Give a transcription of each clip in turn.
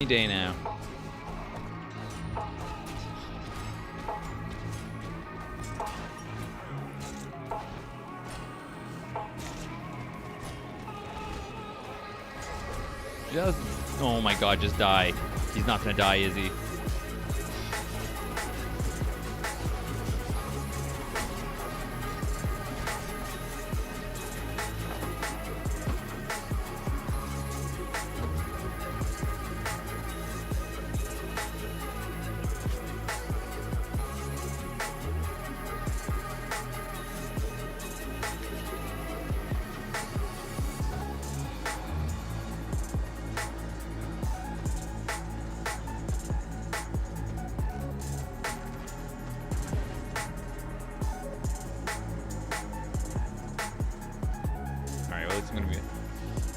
day now. Just, oh my god, just die. He's not gonna die, is he?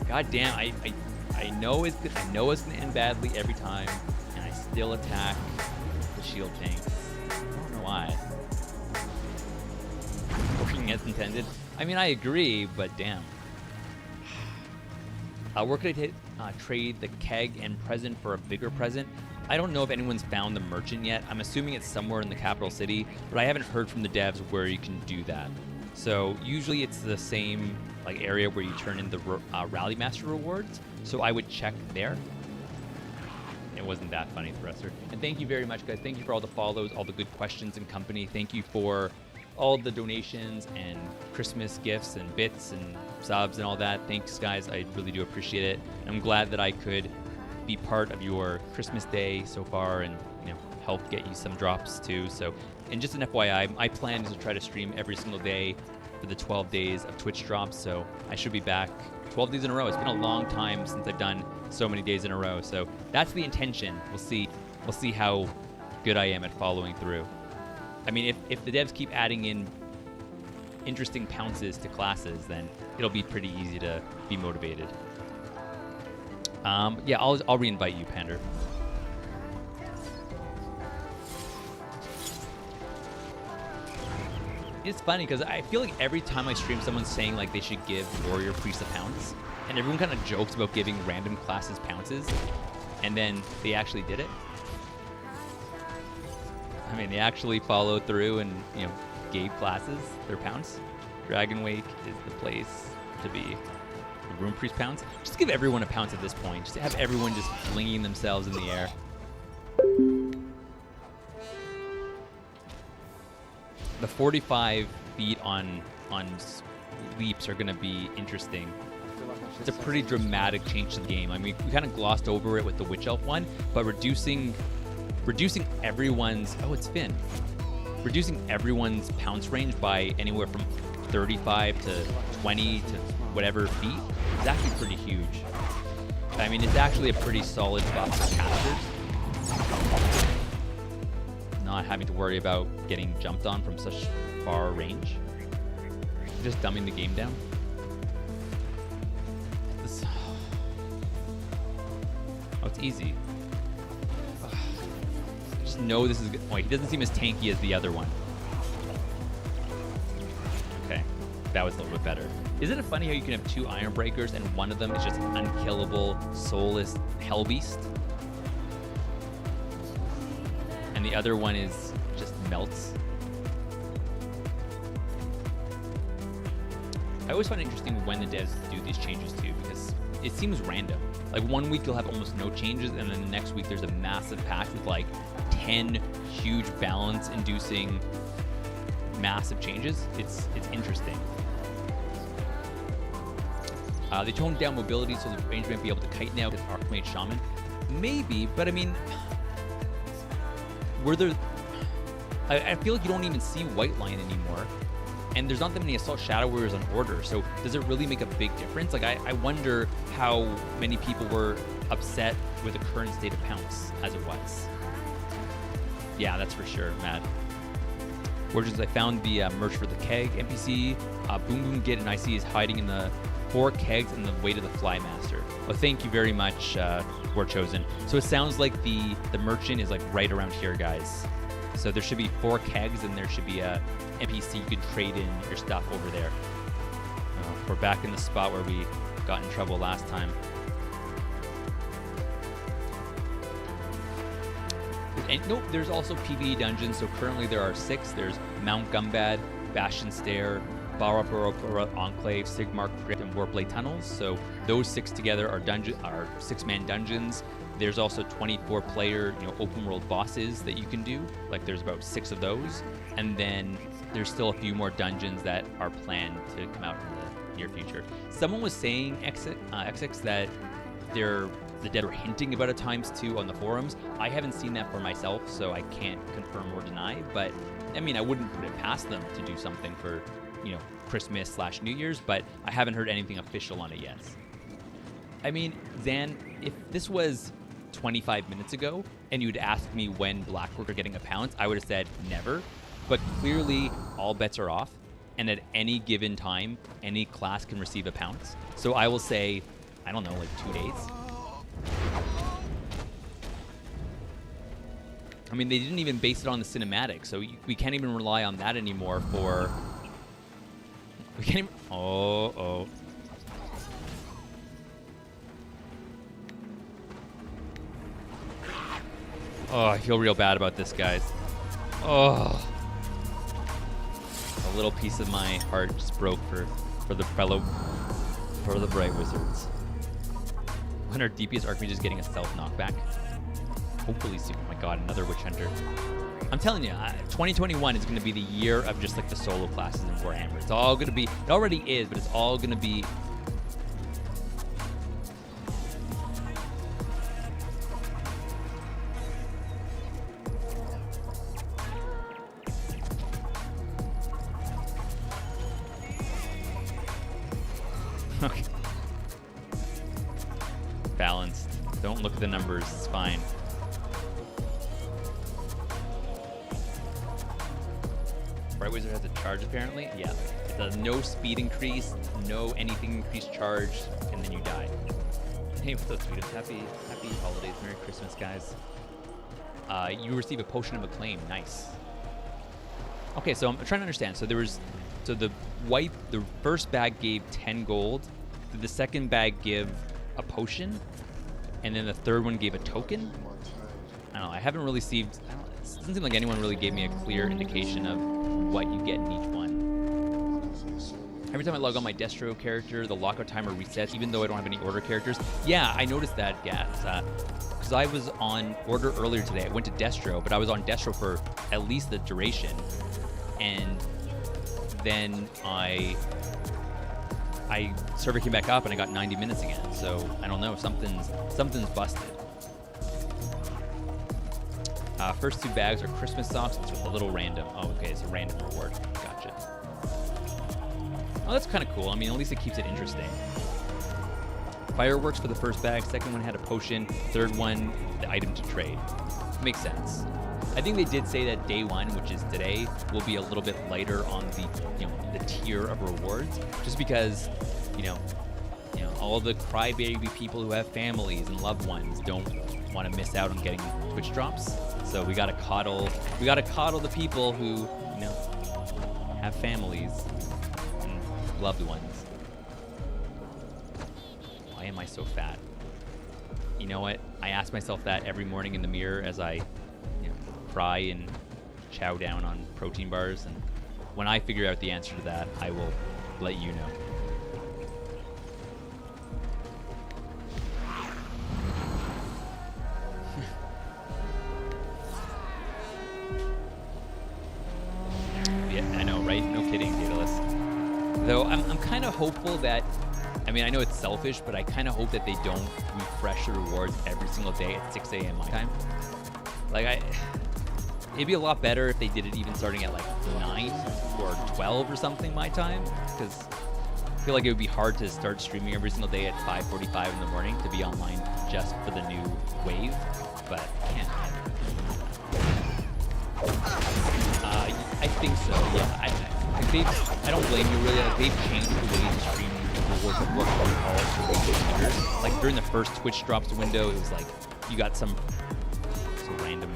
God damn, I know it's gonna end badly every time, and I still attack the shield tanks. I don't know why. Working as intended. I mean, I agree, but damn. Where could I trade the keg and present for a bigger present? I don't know if anyone's found the merchant yet. I'm assuming it's somewhere in the capital city, but I haven't heard from the devs where you can do that. So usually it's the same like area where you turn in the Rally Master rewards. So I would check there. It wasn't that funny, Thresser. And thank you very much, guys. Thank you for all the follows, all the good questions and company. Thank you for all the donations and Christmas gifts and bits and subs and all that. Thanks, guys. I really do appreciate it. And I'm glad that I could be part of your Christmas day so far and, you know, help get you some drops too. So, and just an FYI, my plan is to try to stream every single day for the 12 days of Twitch drops. So I should be back 12 days in a row. It's been a long time since I've done so many days in a row. So that's the intention. We'll see how good I am at following through. I mean, if the devs keep adding in interesting pounces to classes, then it'll be pretty easy to be motivated. Yeah, I'll re-invite you, Pander. It's funny because I feel like every time I stream, someone's saying like they should give Warrior Priest a pounce, and everyone kind of jokes about giving random classes pounces, and then they actually did it. I mean, they actually followed through and, you know, gave classes their pounce. Dragon Wake is the place to be. The Rune Priest pounce. Just give everyone a pounce at this point. Just have everyone just flinging themselves in the air. The 45 feet on leaps are going to be interesting. It's a pretty dramatic change to the game. I mean, we kind of glossed over it with the Witch Elf one, but reducing everyone's... Oh, it's Finn. Reducing everyone's pounce range by anywhere from 35 to 20 to whatever feet is actually pretty huge. I mean, it's actually a pretty solid buff for casters. Not having to worry about getting jumped on from such far range. Just dumbing the game down. Oh, it's easy. Just know this is good. Wait, he doesn't seem as tanky as the other one. Okay, that was a little bit better. Isn't it funny how you can have two Iron Breakers and one of them is just an unkillable, soulless Hellbeast? And the other one is just melts. I always find it interesting when the devs do these changes too, because it seems random. Like 1 week you'll have almost no changes, and then the next week there's a massive patch with like 10 huge balance-inducing massive changes. It's interesting. They toned down mobility so the range might be able to kite now with Archmage Shaman. Maybe, but I mean, I feel like you don't even see White Lion anymore, and there's not that many Assault Shadow Warriors on order, so does it really make a big difference? Like, I wonder how many people were upset with the current state of Pounce as it was. Yeah, that's for sure, Matt. Gorgeous, I found the merch for the keg NPC. Boom Boom Git and IC is hiding in the 4 kegs and the weight of the Flymaster. Well, thank you very much, War Chosen. So it sounds like the merchant is like right around here, guys. So there should be 4 kegs and there should be a NPC you could trade in your stuff over there. We're back in the spot where we got in trouble last time. And nope, there's also PvE dungeons. So currently there are 6. There's Mount Gumbad, Bastion Stair, Barabara Enclave, Sigmar Crypt, and Warblade Tunnels. So those 6 together are 6-man dungeons. There's also 24-player, open world bosses that you can do. Like there's about 6 of those, and then there's still a few more dungeons that are planned to come out in the near future. Someone was saying XX that the dev were hinting about a ×2 on the forums. I haven't seen that for myself, so I can't confirm or deny. But I mean, I wouldn't put it past them to do something for Christmas/New Year's, but I haven't heard anything official on it yet. I mean, Zan, if this was 25 minutes ago and you'd asked me when Blackrook are getting a pounce, I would have said never. But clearly all bets are off, and at any given time any class can receive a pounce. So I will say, I don't know, like 2 days. I mean, they didn't even base it on the cinematic, so we can't even rely on that anymore for... We can't even... Oh. Oh, I feel real bad about this, guys. Oh. A little piece of my heart just broke for the Bright Wizards. When our DPS Archmage is getting a stealth knockback. Hopefully soon. Oh my god, another Witch Hunter. I'm telling you, 2021 is going to be the year of just like the solo classes in Warhammer. It's all going to be... It already is, but it's all going to be... Okay. Balanced. Don't look at the numbers. It's fine. Bright Wizard has a charge apparently. Yeah. It does no speed increase, no anything increased charge, and then you die. Hey, what's up, sweetest? Happy holidays. Merry Christmas, guys. You receive a Potion of Acclaim. Nice. Okay, so I'm trying to understand. So the first bag gave 10 gold. Did the second bag give a potion? And then the third one gave a token? I don't know. I haven't really received... It doesn't seem like anyone really gave me a clear indication of what you get in each one. Every time I log on my Destro character, the lockout timer resets, even though I don't have any order characters. Yeah, I noticed that, Gats. Because I was on order earlier today. I went to Destro, but I was on Destro for at least the duration. And then server came back up and I got 90 minutes again. So I don't know, something's busted. First 2 bags are Christmas socks. It's a little random. Oh, okay, it's a random reward. Gotcha. Oh, that's kind of cool. I mean, at least it keeps it interesting. Fireworks for the first bag. Second one had a potion. Third one, the item to trade. Makes sense. I think they did say that day 1, which is today, will be a little bit lighter on the tier of rewards, just because all the crybaby people who have families and loved ones don't want to miss out on getting Twitch drops. So we gotta coddle the people who have families and loved ones. Why am I so fat? You know what? I ask myself that every morning in the mirror as I cry and chow down on protein bars, and when I figure out the answer to that, I will let you know. Yeah, I know, right? No kidding, Daedalus. Though I'm kind of hopeful that, I mean, I know it's selfish, but I kind of hope that they don't refresh the rewards every single day at 6 a.m. my time. Like, it'd be a lot better if they did it even starting at like 9 or 12 or something my time, because I feel like it would be hard to start streaming every single day at 5:45 in the morning to be online just for the new wave, but I can't. I think so, yeah. I don't blame you really. Like, they've changed the way the stream rewards work for all of years. Like during the first Twitch drops window, it was like you got some random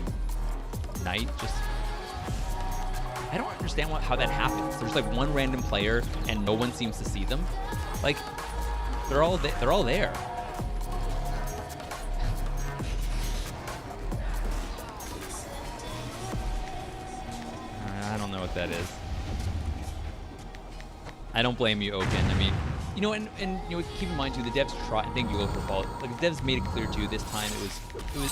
night. Just I don't understand how that happens. There's like one random player and no one seems to see them. Like they're all there. think that is. I don't blame you, Oaken. I mean, you know, and you know, keep in mind too, the devs try. Thank you, Oaken, for follow. Like the devs made it clear too. This time it was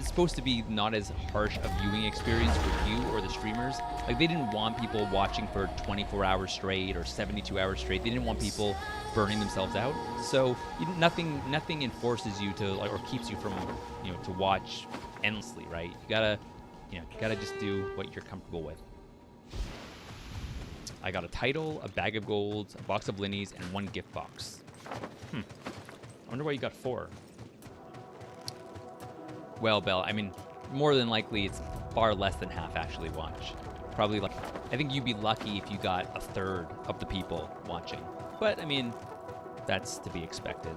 supposed to be not as harsh a viewing experience for you or the streamers. Like they didn't want people watching for 24 hours straight or 72 hours straight. They didn't want people burning themselves out. So nothing enforces you to, like, or keeps you from, you know, to watch endlessly, right? You gotta just do what you're comfortable with. I got a title, a bag of golds, a box of linnies, and 1 gift box. I wonder why you got 4. Well, Belle, I mean, more than likely it's far less than half actually watch. Probably like, I think you'd be lucky if you got a third of the people watching. But, I mean, that's to be expected.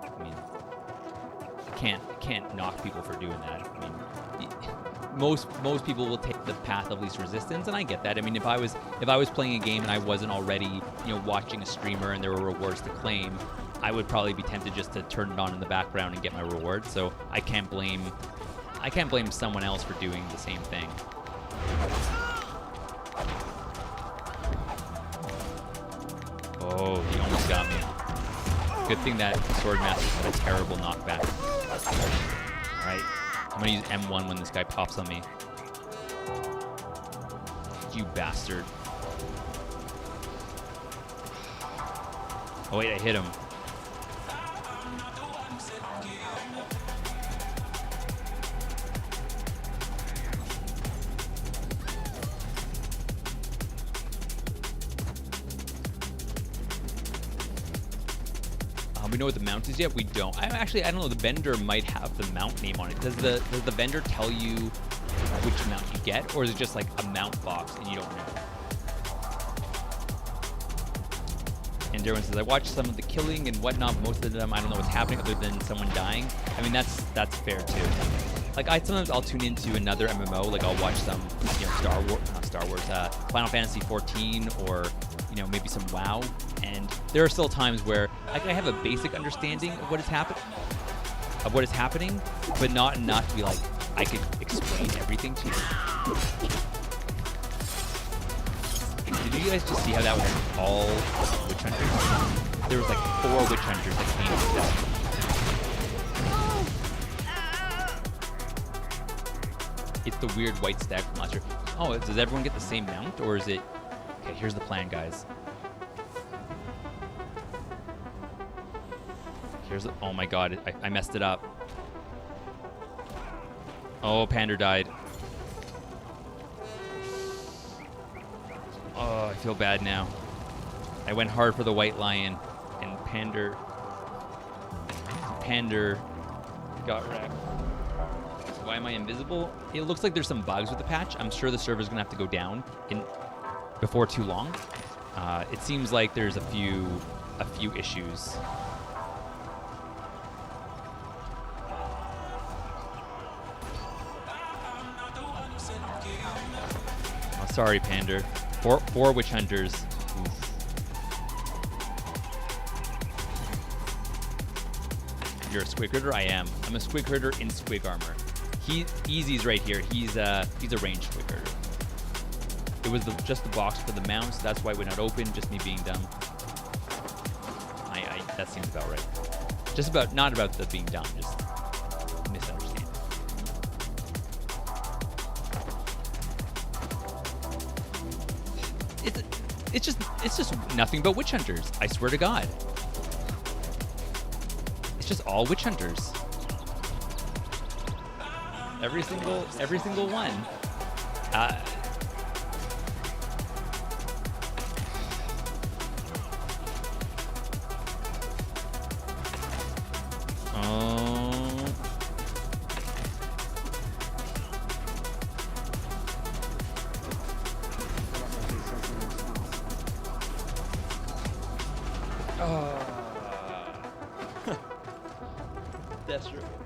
I mean, can't knock people for doing that. I mean, most people will take the path of least resistance, and I get that. I mean, if I was playing a game and I wasn't already, you know, watching a streamer and there were rewards to claim, I would probably be tempted just to turn it on in the background and get my reward. So I can't blame someone else for doing the same thing. Oh, he almost got me. Good thing that Swordmaster had a terrible knockback. Alright, I'm gonna use M1 when this guy pops on me. You bastard. Oh wait, I hit him. We know what the mount is yet? We don't. I don't know. The vendor might have the mount name on it. Does the vendor tell you which mount you get, or is it just like a mount box and you don't know? And Derwin says, I watched some of the killing and whatnot. Most of them, I don't know what's happening other than someone dying. I mean, that's fair too. Like sometimes I'll tune into another MMO. Like I'll watch some, you know, Final Fantasy 14 or, you know, maybe some WoW. And there are still times where I have a basic understanding of what is happening, but not enough to be like, I could explain everything to you. Did you guys just see how that was all witch hunters? There was like 4 witch hunters that came to that. It's the weird white stag from last year. Oh, does everyone get the same mount, or is it... Okay, here's the plan, guys. Oh my god, I messed it up. Oh, Pander died. Oh, I feel bad now. I went hard for the white lion, and Pander got wrecked. Why am I invisible? It looks like there's some bugs with the patch. I'm sure the server's gonna have to go down before too long. It seems like there's a few issues. Sorry, Pander. 4 witch hunters. Oof. You're a squig herder? I am. I'm a squig herder in squig armor. Easy's right here. He's a ranged squig herder. It was just the box for the mounts. That's why it would not open. Just me being dumb. That seems about right. Just about, not about the being dumb. Just misunderstanding. It's just nothing but witch hunters. I swear to God. It's just all witch hunters. Every single one.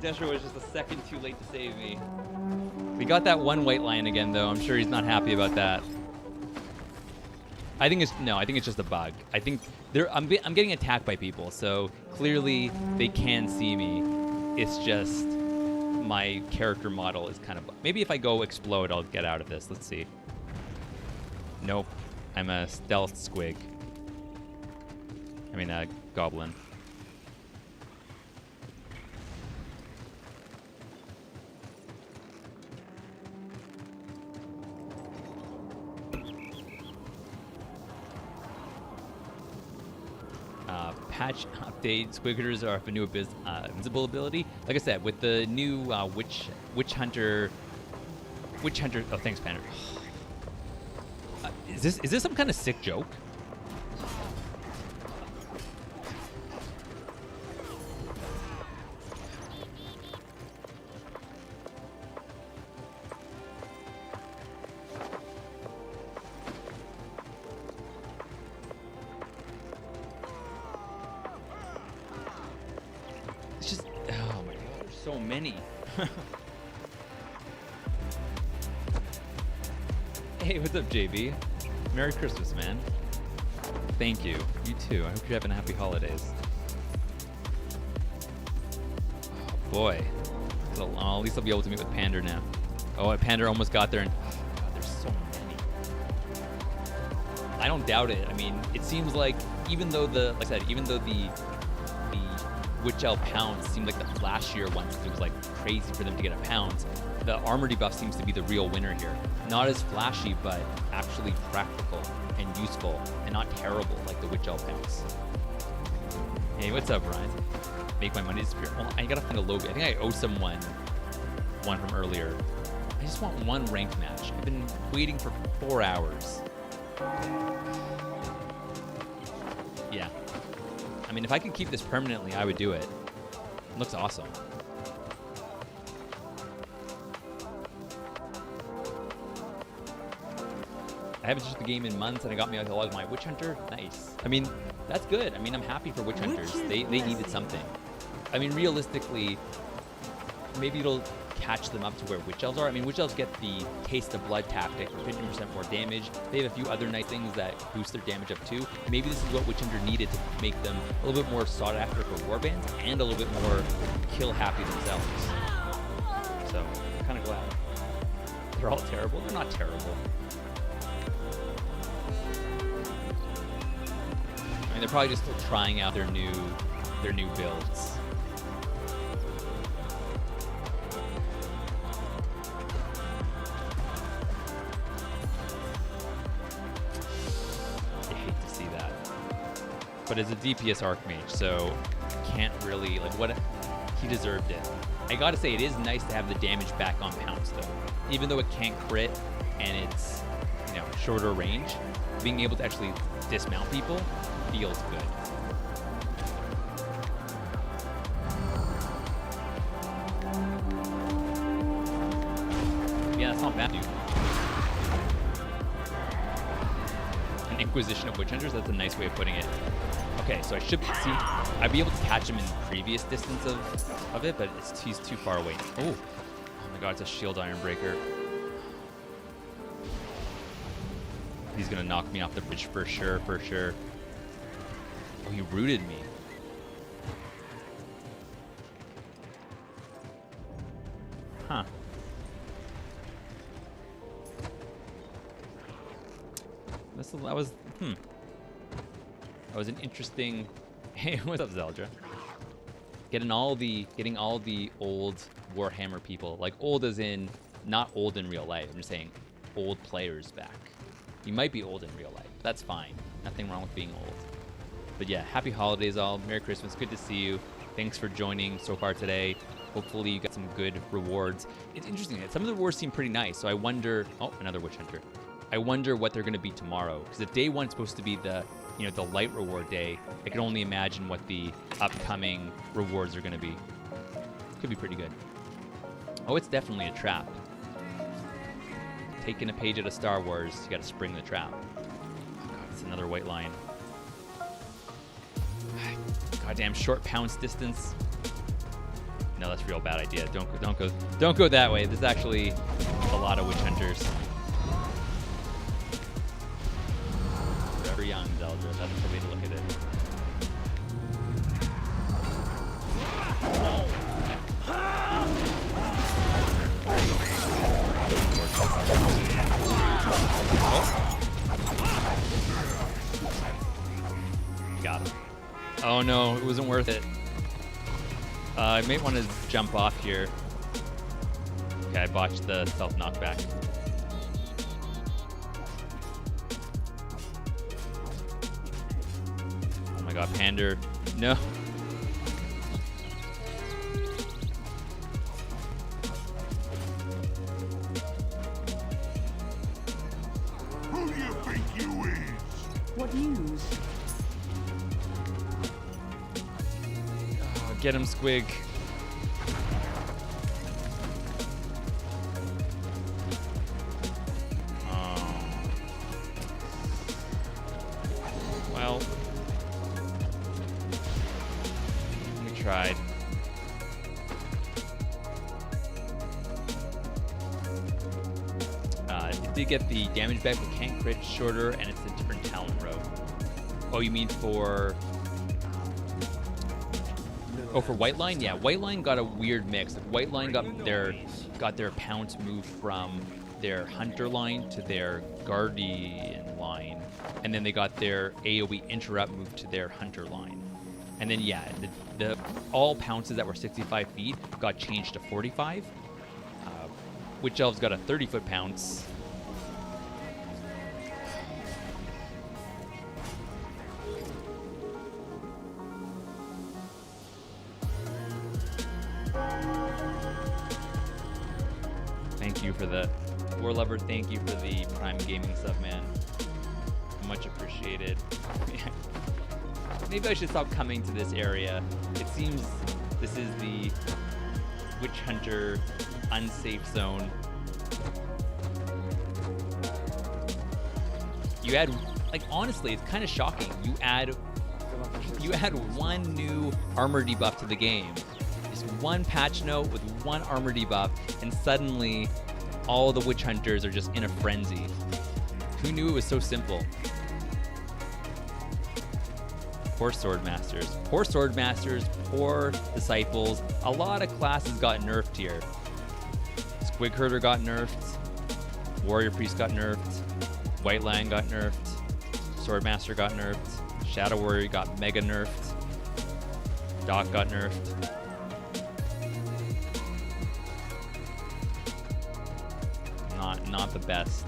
Desher was just a second too late to save me. We got that one white lion again, though. I'm sure he's not happy about that. I think it's just a bug. I think I'm getting attacked by people, so clearly they can see me. It's just my character model is kind of... Maybe if I go explode, I'll get out of this. Let's see. Nope. I'm a stealth squig. I mean, a goblin. Patch update, squiggers are a new invisible ability. Like I said, with the new witch hunter. Oh, thanks, Panda. Is this some kind of sick joke? It's just, oh my god, there's so many. Hey, what's up, JB? Merry Christmas, man. Thank you. You too. I hope you're having happy holidays. Oh, boy. So, at least I'll be able to meet with Pander now. Oh, Pander almost got there, and oh my god, there's so many. I don't doubt it. I mean, it seems like even though like I said, even though the Witch Elf pounds seemed like the flashier ones, it was like crazy for them to get a pounds. The armor debuff seems to be the real winner here. Not as flashy, but actually practical and useful, and not terrible like the Witch Elf pounds. Hey, what's up, Ryan? Make my money disappear. Well, I gotta find a lobby. I think I owe someone one from earlier. I just want one ranked match. I've been waiting for 4 hours. Yeah. I mean, if I could keep this permanently, I would do it. It looks awesome. I haven't touched the game in months, and it got me a lot of my Witch Hunter. Nice. I mean, that's good. I mean, I'm happy for Witch Hunters. They needed something. I mean, realistically, maybe it'll catch them up to where Witch Elves are. I mean, Witch Elves get the Taste of Blood tactic for 50% more damage. They have a few other nice things that boost their damage up too. Maybe this is what Witch Hunter needed to make them a little bit more sought after for warbands and a little bit more kill happy themselves. So, I'm kind of glad. They're all terrible. They're not terrible. I mean, they're probably just still trying out their new builds. But as a DPS Archmage, so can't really, like, what, he deserved it. I gotta say, it is nice to have the damage back on Pounce, though. Even though it can't crit, and it's, you know, shorter range, being able to actually dismount people feels good. Yeah, that's not bad, dude. An Inquisition of Witch Hunters, that's a nice way of putting it. Okay, so I'd be able to catch him in previous distance of it, but he's too far away. Oh my god, it's a shield iron breaker. He's gonna knock me off the bridge for sure, for sure. Oh, he rooted me. Huh. That was an interesting. Hey, what's up, Zeldra? Getting all the old Warhammer people, like old as in not old in real life. I'm just saying old players back. You might be old in real life. That's fine. Nothing wrong with being old. But yeah, happy holidays all. Merry Christmas. Good to see you. Thanks for joining so far today. Hopefully you got some good rewards. It's interesting. Some of the rewards seem pretty nice. So I wonder. Oh, another Witch Hunter. I wonder what they're going to be tomorrow. Because if day one's supposed to be the light reward day, I can only imagine what the upcoming rewards are going to be. Could be pretty good. Oh, it's definitely a trap. Taking a page out of Star Wars, you got to spring the trap. Oh god, it's another white line. Goddamn short pounce distance. No, that's a real bad idea. Don't go that way. There's actually a lot of Witch Hunters. Forever young, Zeldra. That's the way to look at it. Oh no, it wasn't worth it. I may want to jump off here. Okay, I botched the self knockback. Oh my god, Pander. No. Who do you think you is? What news? Oh, get him, Squig. Well, we tried. It did get the damage back, but can't crit, shorter, and it's a different talent row. Oh, you mean for... Oh, for White Line? Yeah, White Line got a weird mix. White Line got their pounce moved from their Hunter line to their Guardian line, and then they got their AoE interrupt moved to their Hunter line. And then yeah, the all pounces that were 65 feet got changed to 45. Witch Elves got a 30-foot pounce. Thank you for the War Lover. Thank you for the Prime Gaming sub, man. Much appreciated. Maybe I should stop coming to this area. It seems this is the Witch Hunter unsafe zone. You add, like, honestly, it's kind of shocking. You add one new armor debuff to the game. Just one patch note with one armor debuff, and suddenly all the witch hunters are just in a frenzy. Who knew it was so simple? Poor sword masters. Poor sword masters, poor disciples. A lot of classes got nerfed here. Squig Herder got nerfed. Warrior Priest got nerfed. White Lion got nerfed. Swordmaster got nerfed. Shadow Warrior got mega nerfed. Doc got nerfed. Not the best.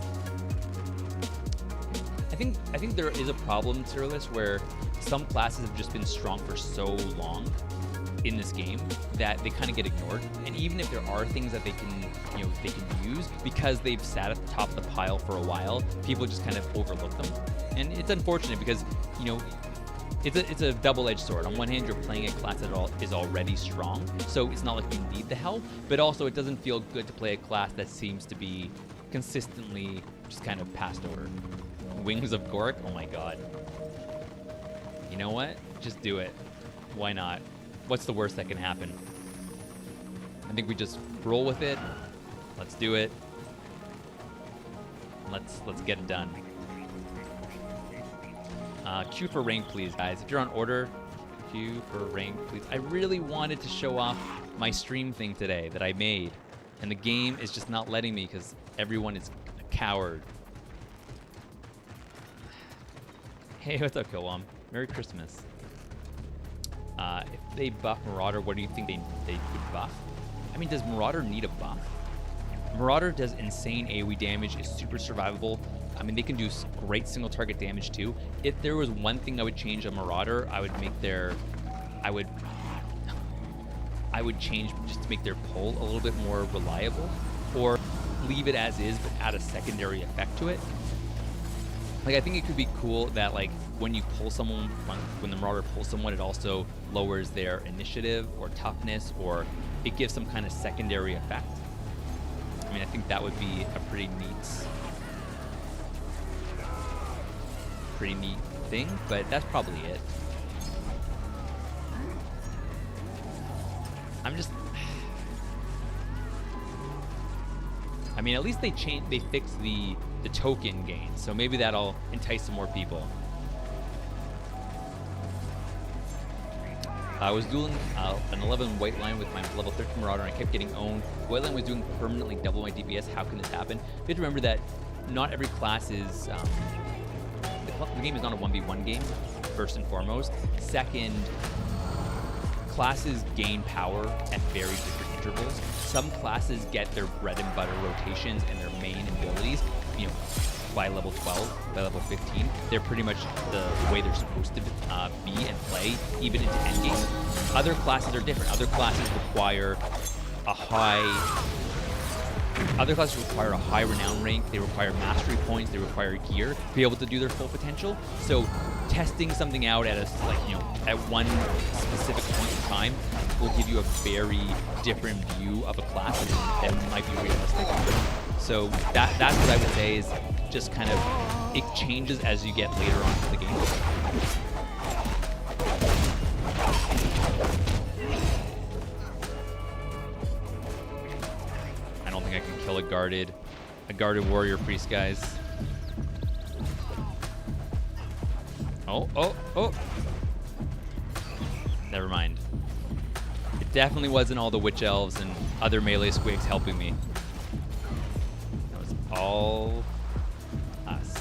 I think there is a problem, Cyrillus, where some classes have just been strong for so long in this game that they kind of get ignored. And even if there are things that they can use, because they've sat at the top of the pile for a while, people just kind of overlook them. And it's unfortunate because, it's a double-edged sword. On one hand, you're playing a class that is already strong, so it's not like you need the help, but also it doesn't feel good to play a class that seems to be consistently just kind of passed over. Wings of Gork? Oh my god. You know what? Just do it. Why not? What's the worst that can happen? I think we just roll with it. Let's do it. Let's get it done. Queue for rank, please, guys. If you're on order, queue for rank, please. I really wanted to show off my stream thing today that I made, and the game is just not letting me because everyone is a coward. Hey, what's up, Kilwam? Merry Christmas. If they buff Marauder, what do you think they would buff? I mean, does Marauder need a buff? Marauder does insane AoE damage, is super survivable. I mean, they can do great single target damage too. If there was one thing I would change on Marauder, I would change just to make their pull a little bit more reliable, or leave it as is but add a secondary effect to it. Like, I think it could be cool that, like, when you pull someone, when the Marauder pulls someone, it also lowers their initiative or toughness, or it gives some kind of secondary effect. I mean, I think that would be a pretty neat thing, but that's probably it. I mean, at least they fixed the token gain, so maybe that'll entice some more people. I was dueling an 11 White Line with my level 13 Marauder, and I kept getting owned. White Line was doing permanently double my DPS. How can this happen? You have to remember that not every class is... the game is not a 1v1 game. first and foremost. Second, classes gain power at very different intervals. Some classes get their bread and butter rotations and their main abilities, by level 12, by level 15. They're pretty much the way they're supposed to be and play, even into endgame. Other classes are different. Other classes require a high renown rank. They require mastery points. They require gear to be able to do their full potential. So testing something out at at one specific point in time will give you a very different view of a class that might be realistic. So that's what I would say is just kind of, it changes as you get later on in the game. I don't think I can kill a guarded warrior priest, guys. Oh. Never mind. It definitely wasn't all the witch elves and other melee squigs helping me. That was all us.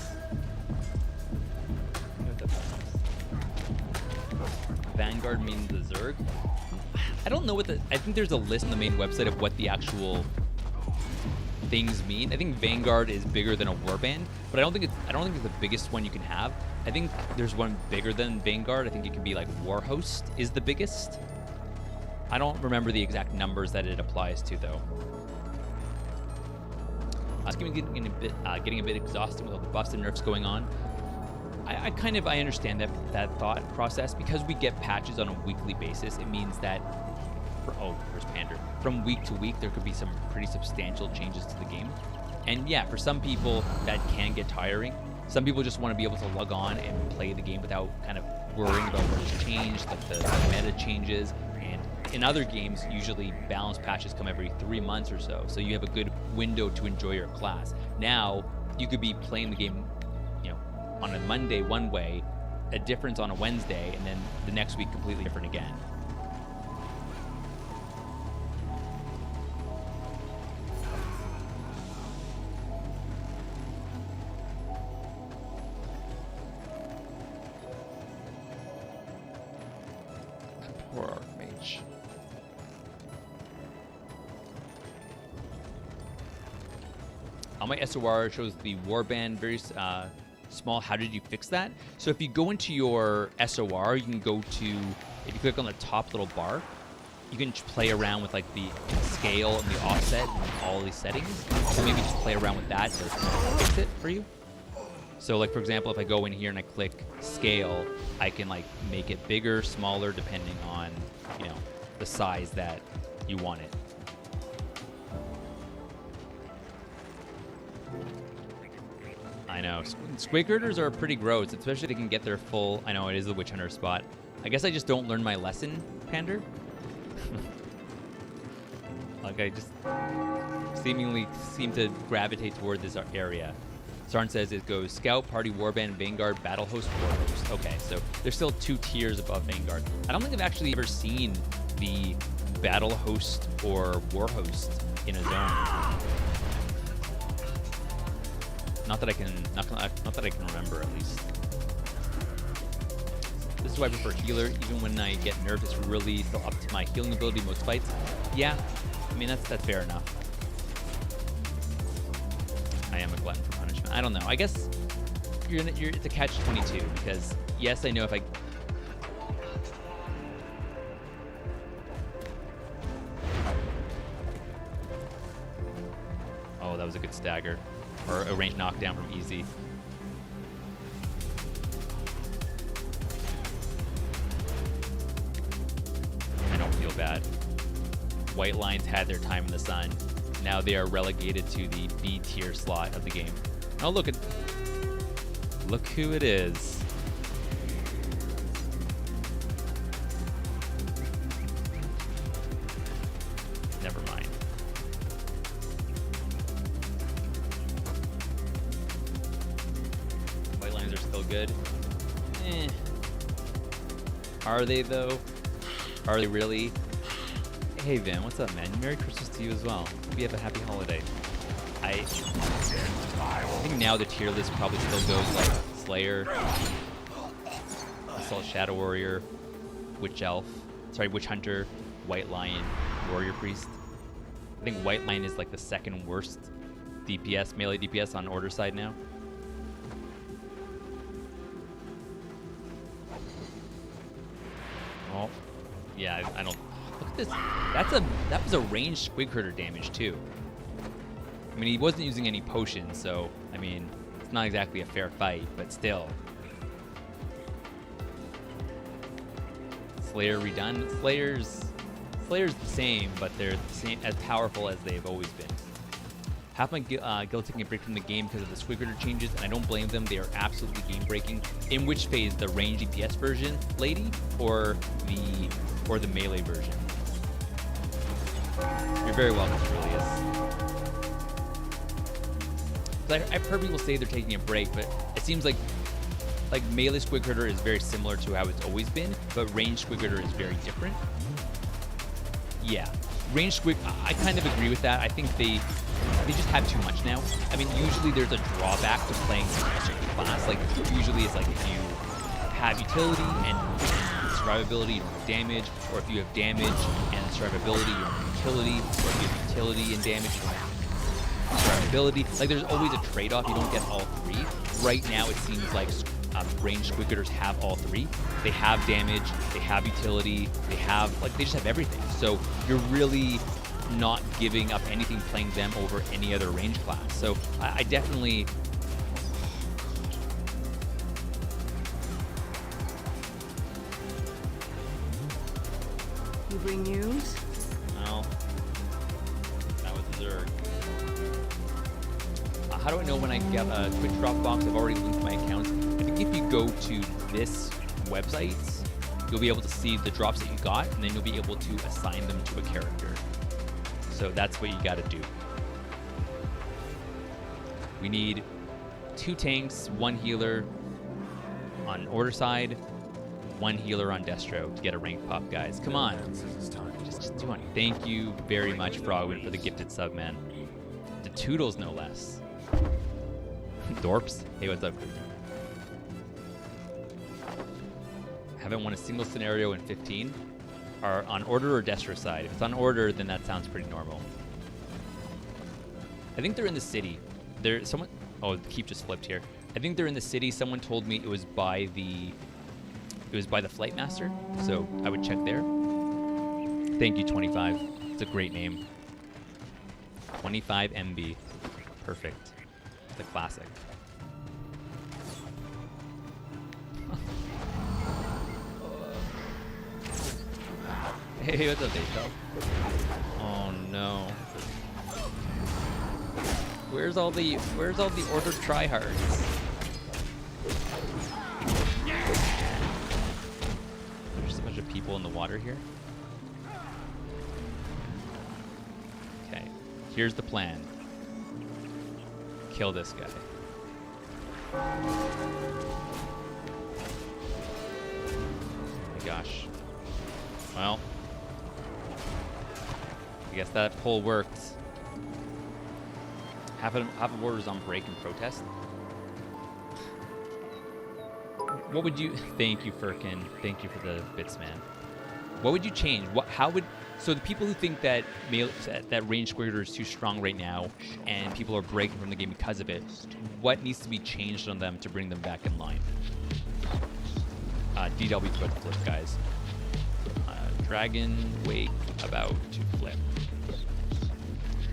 Vanguard means the Zerg. I don't know what I think there's a list on the main website of what the actual things mean. I think Vanguard is bigger than a warband, but I don't think it's the biggest one you can have. I think there's one bigger than Vanguard. I think it can be like Warhost is the biggest. I don't remember the exact numbers that it applies to though. I was getting a bit exhausted with all the buffs and nerfs going on. I understand that thought process because we get patches on a weekly basis. It means that there's Pander. From week to week, there could be some pretty substantial changes to the game. And yeah, for some people, that can get tiring. Some people just want to be able to log on and play the game without kind of worrying about what has changed, like the meta changes. And in other games, usually balance patches come every 3 months or so. So you have a good window to enjoy your class. Now, you could be playing the game, on a Monday one way, a difference on a Wednesday, and then the next week completely different again. Poor Archmage. On my SOR shows the warband very small. How did you fix that? So if you go into your SOR, you can go to, if you click on the top little bar, you can play around with like the scale and the offset and all these settings. So maybe just play around with that to fix it for you. So like for example, if I go in here and I click scale, I can like make it bigger, smaller, depending on, the size that you want it. I know. Squig herders are pretty gross, especially if they can get their full... I know, it is the witch hunter spot. I guess I just don't learn my lesson, Pander. Like, I just seemingly seem to gravitate toward this area. Sarn says it goes Scout, Party, Warband, Vanguard, Battle Host, War Host. Okay, so there's still 2 tiers above Vanguard. I don't think I've actually ever seen the Battle Host or War Host in a zone. Not that I can remember, at least. This is why I prefer healer. Even when I get nerfed, it's really still up to my healing ability most fights. Yeah, I mean that's fair enough. I am a glutton for punishment. I don't know. I guess it's a catch-22 because yes, I know if I. Oh, that was a good stagger. Or a range knockdown from easy. I don't feel bad. White Lions had their time in the sun. Now they are relegated to the B tier slot of the game. Oh, look who it is. Never mind. Are still good. Are they though? Are they really? Hey Vin, what's up, man? Merry Christmas to you as well. Hope you have a happy holiday. I think now the tier list probably still goes like Slayer, Assault Shadow Warrior, Witch Elf, sorry, Witch Hunter, White Lion, Warrior Priest. I think White Lion is like the second worst DPS, melee DPS on order side now. Oh, yeah, I don't. Look at this. That was a ranged Squig Herder damage too. I mean, he wasn't using any potions, so I mean, it's not exactly a fair fight, but still. Slayer redone. Slayer's the same, but they're the same, as powerful as they've always been. Half my guild taking a break from the game because of the Squig Herder changes, and I don't blame them. They are absolutely game breaking. In which phase, the range DPS version, lady, or the melee version? You're very welcome, Julius. I've heard people say they're taking a break, but it seems like melee Squig Herder is very similar to how it's always been, but ranged Squig Herder is very different. Yeah, ranged Squig, I kind of agree with that. I think they just have too much now. I mean, usually there's a drawback to playing a certain class. Like, usually it's like if you have utility and survivability, you don't have damage, or if you have damage and survivability, you don't have utility, or if you have utility and damage, you don't have survivability. Like, there's always a trade-off. You don't get all three. Right now, it seems like ranged Squig Herders have all three. They have damage, they have utility, they just have everything. So you're really not giving up anything playing them over any other range class. So I definitely... You bring news? No. That was Zerg. How do I know when I get a Twitch Dropbox? I've already linked my account. I think if you go to this website, you'll be able to see the drops that you got, and then you'll be able to assign them to a character. So that's what you gotta do. We need 2 tanks, 1 healer on order side, 1 healer on destro to get a rank pop, guys. Come on. Just do it. Thank you very much, Frogwin, for the gifted sub, man. The Toodles, no less. Dorps. Hey, what's up? Haven't won a single scenario in 15. Are on order or destro side? If it's on order, then that sounds pretty normal. I think they're in the city. Oh, the keep just flipped here. I think they're in the city. Someone told me it was by the Flight Master, so I would check there. Thank you, 25. It's a great name. 25 MB. Perfect. The classic. Hey, what's up, Dave? Oh no. Where's all the ordered tryhards? There's a bunch of people in the water here. Okay, here's the plan. Kill this guy. Oh my gosh. Well, I guess that poll worked. Half of orders on break and protest. What would you... Thank you, Firkin. Thank you for the bits, man. What would you change? So the people who think that range Squig Herder is too strong right now and people are breaking from the game because of it, what needs to be changed on them to bring them back in line? DW about to flip, guys. Dragon Wake about to flip.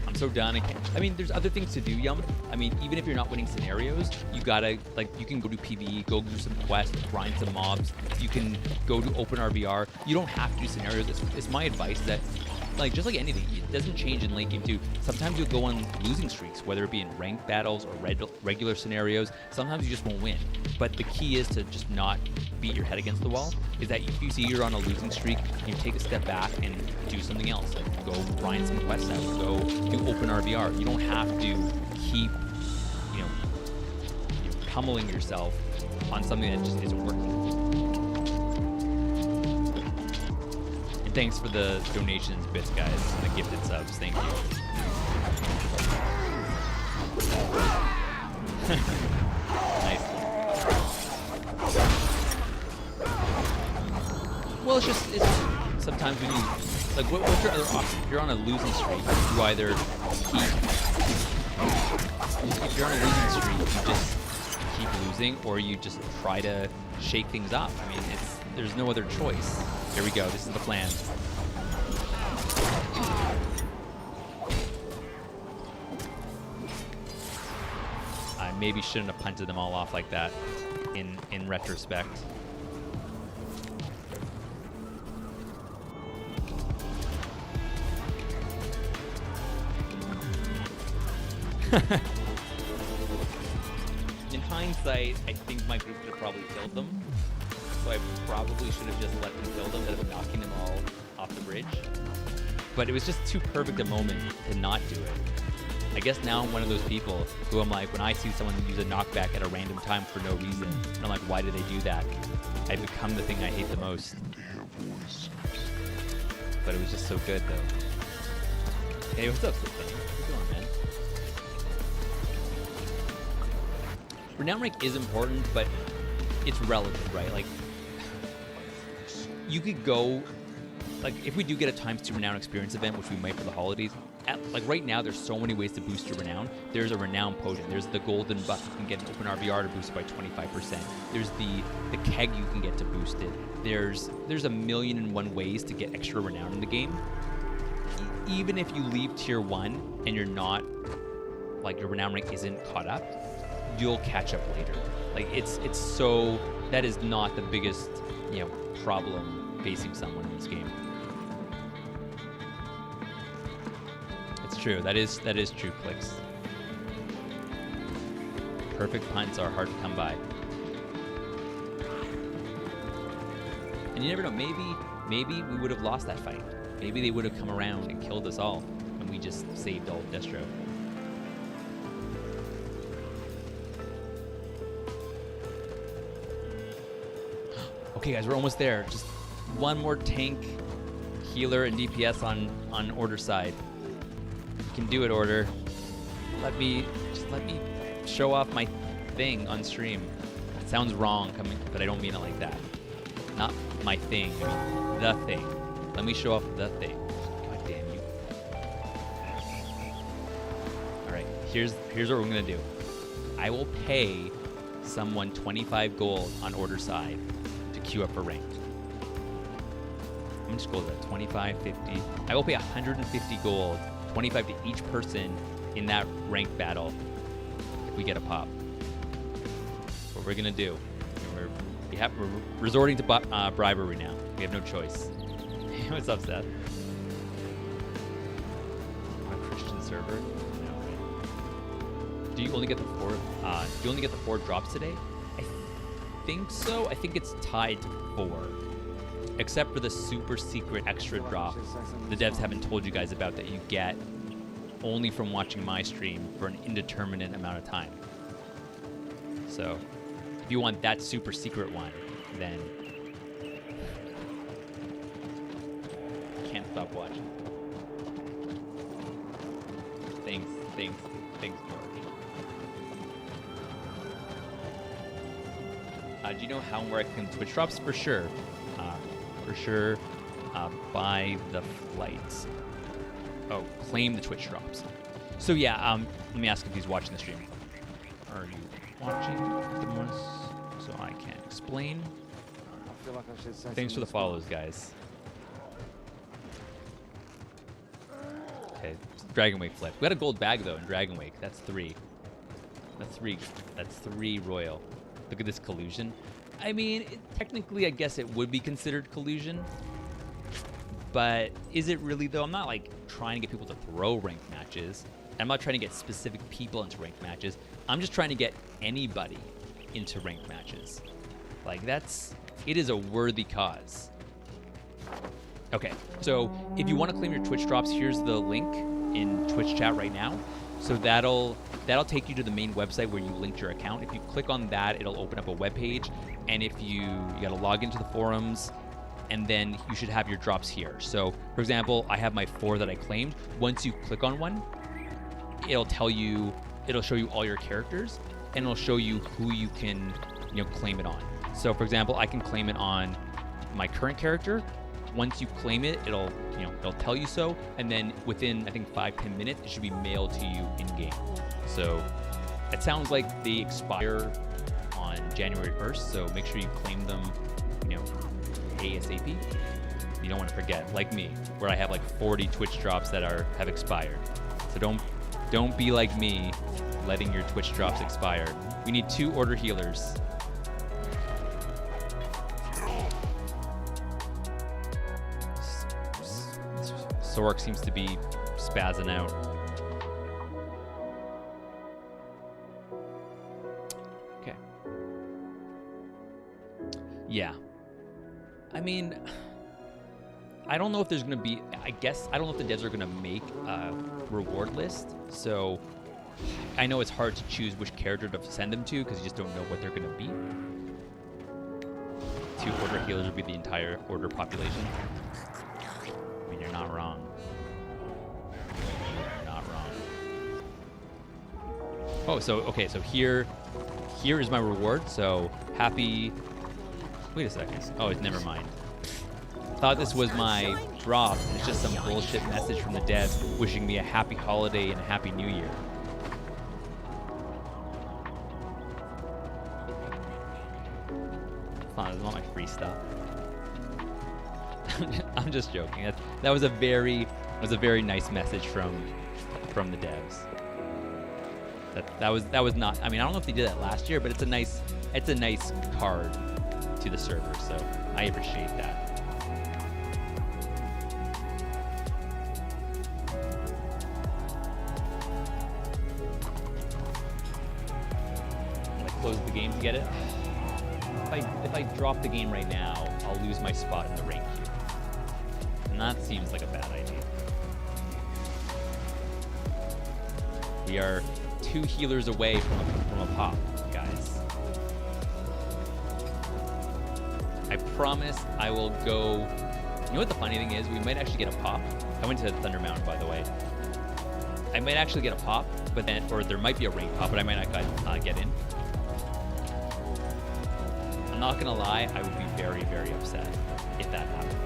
I'm so done. I mean, there's other things to do, Yum. I mean, even if you're not winning scenarios, you gotta, you can go do PvE, go do some quests, grind some mobs. You can go to open RBR. You don't have to do scenarios. It's my advice that, just like anything, it doesn't change in late game too. Sometimes you'll go on losing streaks, whether it be in ranked battles or regular scenarios. Sometimes you just won't win. But the key is to just not beat your head against the wall. Is that if you see you're on a losing streak, you take a step back and do something else. Like go grind some quests out, go do open RBR. You don't have to keep, pummeling yourself on something that just isn't working. And thanks for the donations, bits, guys, and the gifted subs. Thank you. Nice. Well, it's sometimes when you like what's your other option? If you're on a losing streak, you either keep. If you're on a losing streak, you just keep losing, or you just try to shake things up. I mean, there's no other choice. Here we go. This is the plan. I maybe shouldn't have punted them all off like that. In retrospect. In hindsight, I think my group could have probably killed them. So I probably should have just let them kill them instead of knocking them all off the bridge. But it was just too perfect a moment to not do it. I guess now I'm one of those people who I'm like, when I see someone use a knockback at a random time for no reason, and I'm like, why do they do that? I become the thing I hate the most. But it was just so good, though. Hey, what's up, Slippin? How you doing, man? Renown rank is important, but it's relative, right? Like, you could go, like, if we do get a ×2 Renown experience event, which we might for the holidays, like right now, there's so many ways to boost your Renown. There's a Renown potion. There's the golden buff you can get in Open RVR to boost it by 25%. There's the keg you can get to boost it. There's a million and one ways to get extra Renown in the game. Even if you leave tier 1 and you're not, like your Renown rank isn't caught up, you'll catch up later. Like it's so, that is not the biggest, problem facing someone in this game. It's true. That is true, Clicks. Perfect punts are hard to come by. And you never know, maybe we would have lost that fight. Maybe they would have come around and killed us all, and we just saved all of Destro. Okay, guys, we're almost there. Just one more tank, healer, and DPS on Order side. You can do it, Order. Let me show off my thing on stream. It sounds wrong, but I don't mean it like that. Not my thing, I mean the thing. Let me show off the thing. God damn you. Alright, here's what we're gonna do. I will pay someone 25 gold on Order side to queue up for rank. How much gold is that? 25, 50. I will pay 150 gold, 25 to each person in that ranked battle if we get a pop. What we're gonna do. We're resorting to bribery now. We have no choice. What's up, Seth? On a Christian server? No. Do you only get the 4? Do you only get the 4 drops today? I think so. I think it's tied to 4, except for the super secret extra drop the devs haven't told you guys about that you get only from watching my stream for an indeterminate amount of time. So, if you want that super secret one, then can't stop watching. Thanks, George. Do you know how and where I can Twitch drops? For sure. Buy the flights. Oh, claim the Twitch drops. So yeah, let me ask if he's watching the stream. Are you watching the ones so I can explain? I feel like I should say Thanks for the follows, guys. Okay, Dragon Wake flip. We got a gold bag though in Dragon Wake. That's 3. That's 3 royal. Look at this collusion. I mean, technically, I guess it would be considered collusion. But is it really though? I'm not like trying to get people to throw ranked matches. I'm not trying to get specific people into ranked matches. I'm just trying to get anybody into ranked matches. Like it is a worthy cause. Okay, so if you want to claim your Twitch drops, here's the link in Twitch chat right now. So that'll take you to the main website where you linked your account. If you click on that, it'll open up a web page, and if you gotta log into the forums, and then you should have your drops here. So, for example, I have my 4 that I claimed. Once you click on one, it'll show you all your characters, and it'll show you who you can, claim it on. So, for example, I can claim it on my current character, once you claim it, it'll tell you so, and then within I think 5-10 minutes, it should be mailed to you in game. So it sounds like they expire on January 1st, so make sure you claim them, ASAP. You don't want to forget, like me, where I have like 40 Twitch drops that have expired. So don't be like me, letting your Twitch drops expire. We need 2 order healers. Sork seems to be spazzing out. Okay. Yeah. I mean, I don't know if there's going to be, I don't know if the devs are going to make a reward list. So I know it's hard to choose which character to send them to because you just don't know what they're going to be. 2 order healers would be the entire order population. I mean, you're not wrong. You're not wrong. Oh, so, okay, so here is my reward. So happy, wait a second. Oh, it's never mind. Thought this was my drop, and it's just some bullshit message from the devs wishing me a happy holiday and a happy new year. Fine, it's not my free stuff. I'm just joking. That was a very nice message from the devs. That was not. I mean, I don't know if they did that last year, but it's a nice card to the server, so I appreciate that. Close the game to get it. If I drop the game right now, I'll lose my spot in the rank queue. And that seems like a bad idea. We are 2 healers away from a pop, guys. I promise I will go. You know what the funny thing is? We might actually get a pop. I went to Thunder Mountain, by the way. I might actually get a pop, but then, or there might be a rank pop, but I might not get in. I'm not gonna lie, I would be very, very upset if that happened.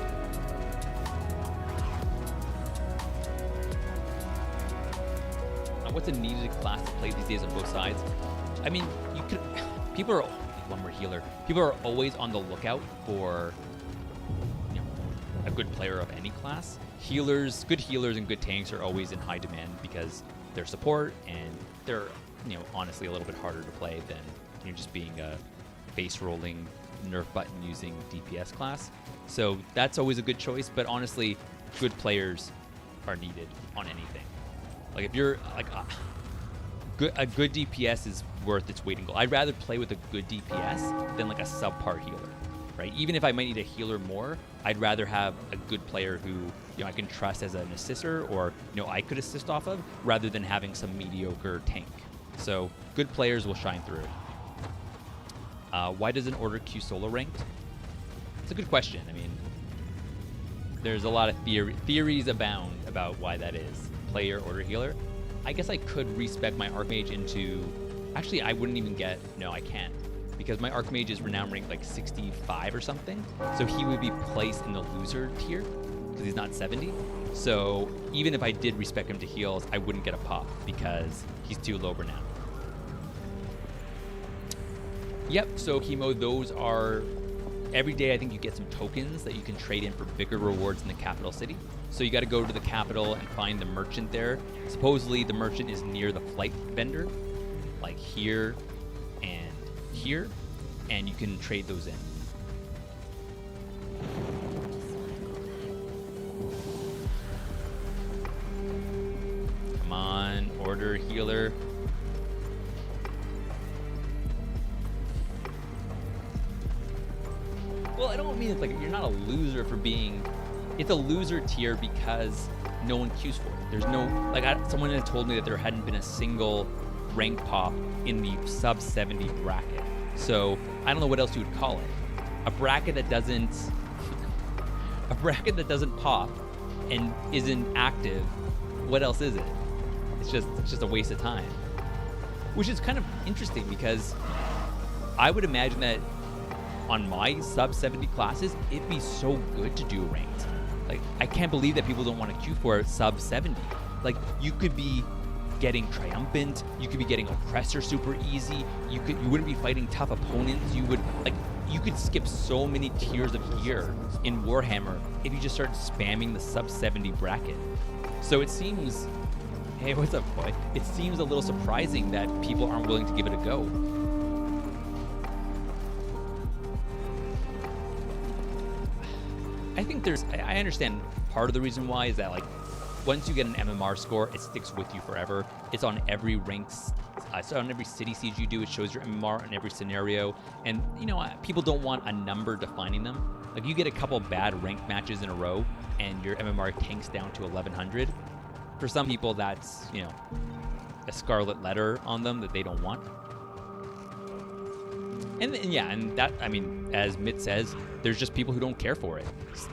What's a needed class to play these days on both sides? I mean, people are, one more healer. People are always on the lookout for, a good player of any class. Good healers and good tanks are always in high demand because they're support and they're, honestly a little bit harder to play than just being a base rolling nerf button using DPS class. So that's always a good choice, but honestly, good players are needed on anything. Like if you're like a good DPS is worth its weight in gold. I'd rather play with a good DPS than like a subpar healer, right? Even if I might need a healer more, I'd rather have a good player who I can trust as an assister or I could assist off of, rather than having some mediocre tank. So good players will shine through. Why does an order queue solo ranked? It's a good question. I mean, there's a lot of theories abound about why that is. Player, order healer. I guess I could respec my Archmage into... Actually, I wouldn't even get... No, I can't. Because my Archmage is renown ranked like 65 or something. So he would be placed in the loser tier because he's not 70. So even if I did respec him to heals, I wouldn't get a pop because he's too low renown. Yep, so Chemo, those are... Every day I think you get some tokens that you can trade in for bigger rewards in the capital city. So you got to go to the capital and find the merchant there. Supposedly the merchant is near the flight vendor, like here, and you can trade those in. Come on, order healer. Well, I don't mean it's like you're not a loser for being... It's a loser tier because no one queues for it. There's no... Like, someone had told me that there hadn't been a single rank pop in the sub 70 bracket. So, I don't know what else you would call it. A bracket that doesn't... A bracket that doesn't pop and isn't active, what else is it? It's just a waste of time. Which is kind of interesting because I would imagine that on my sub 70 classes, it'd be so good to do ranked. Like, I can't believe that people don't want to queue for sub 70. Like, you could be getting triumphant, you could be getting oppressor super easy, you wouldn't be fighting tough opponents, you could skip so many tiers of gear in Warhammer if you just start spamming the sub 70 bracket. So it seems, hey, what's up, boy? It seems a little surprising that people aren't willing to give it a go. I think I understand part of the reason why is that, like, once you get an MMR score, it sticks with you forever. It's on every ranks, so on every city siege you do, it shows your MMR in every scenario. And, you know, people don't want a number defining them. Like, you get a couple bad ranked matches in a row and your MMR tanks down to 1100. For some people, that's, you know, a scarlet letter on them that they don't want. And yeah, and that, I mean, as Mitt says, there's just people who don't care for it.